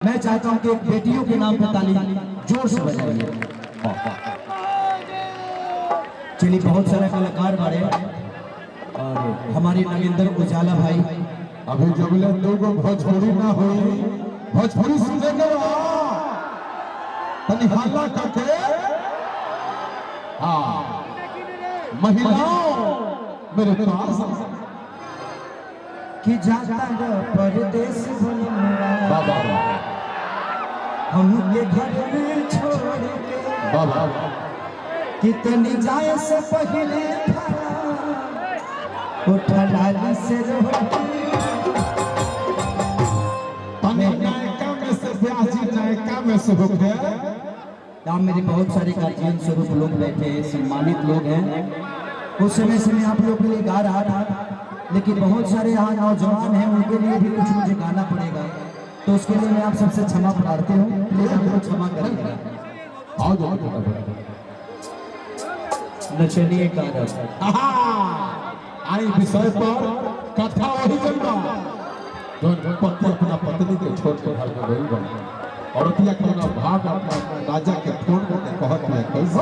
मैं चाहता हूं कि एक बेटियों के नाम पे ताली जोर से बजाइए। चलिए, बहुत सारे कलाकार बारे और हमारे नागेंद्र उजाला भाई अभी जब लोग भोजपुरी ना हो भोजपुरी सुने के तनी हल्ला करके हाँ महिलाओं मेरे पास कि जाता है परदेश बाबा हमके घर में छोड़ के बाबा कितनी जाए से पहले उठा लाली से रोटी नायका में से ब्याजी नायका में से हो गया। यहाँ मेरे बहुत सारे गार्जियन स्वरूप लोग बैठे हैं, सम्मानित लोग हैं। उस समय से मैं आप लोगों के लिए गा रहा था, लेकिन बहुत सारे यहाँ नौजवान हैं, उनके लिए भी कुछ मुझे गाना पड़ेगा, तो उसके लिए मैं आप सबसे क्षमा प्रार्थी हूँ, प्लीज आप लोग क्षमा करेंगे। नचनिए का आई विषय पर कथा वही चलता पति अपना पत्नी के छोड़ के घर में गई बन और अतिया कौन भाग अपना राजा के फोन करके कहत है कैसे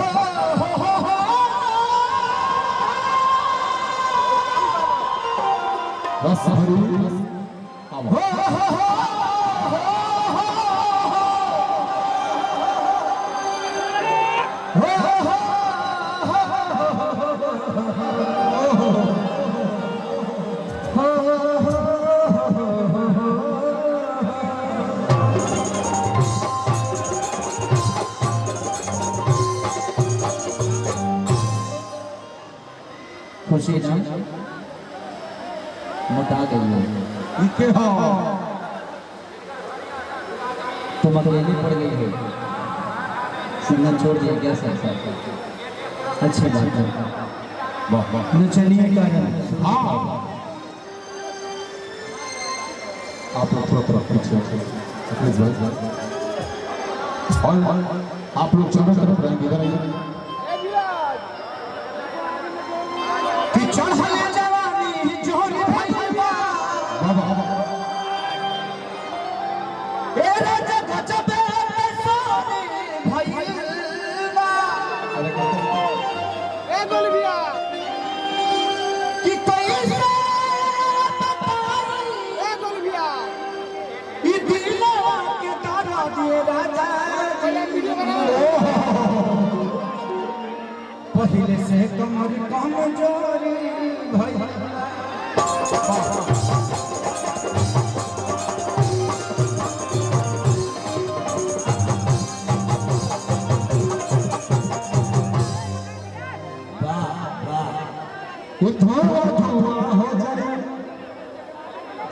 बस हरी खुशी ना मोटा गई हो तुम अकेले पड़ गई हो, सिंगल छोड़ दिया क्या सर? अच्छी बात है। नचनिए का आप लोग थोड़ा पीछे और आप लोग चारों तरफ रहेंगे इधर आइए। पहले से कमर कमजोरी भाई धुआं धुआं हो जाए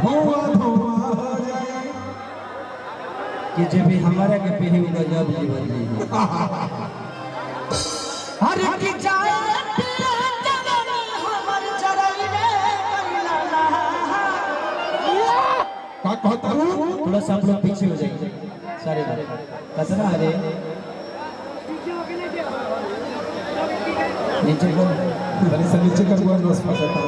धुआं धुआं हो जाए कि जब भी हमारा के पीढ़ी का जब जीवन जी हर की जाए कहता हूँ थोड़ा सा आप लोग पीछे हो जाएंगे सारे लोग कतना अरे नीचे को नीचे का हुआ नोस फंसा था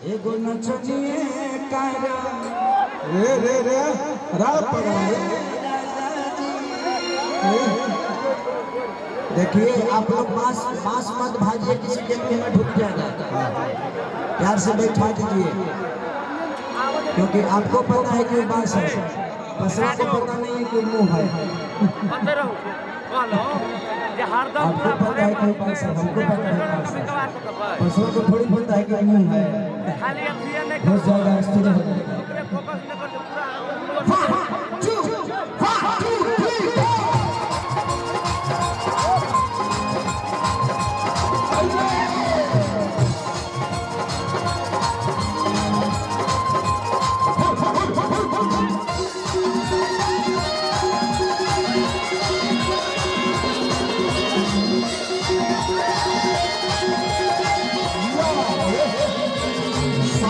एगो नचनिए कारा रे रे रे रात पड़ा देखिए आप लोग बांस मत भाजिए, किसी के भी हमें ढुक जाएगा, प्यार से बैठा दीजिए, क्योंकि आपको पता है कि बांस है, पसरा को पता नहीं है कि मुंह है। आपको पता है कि बांस है, हमको पता है बांस है, पसरा को थोड़ी पता है कि मुंह है। बहुत ज्यादा स्थिर हो जाएगा।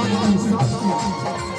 सत्य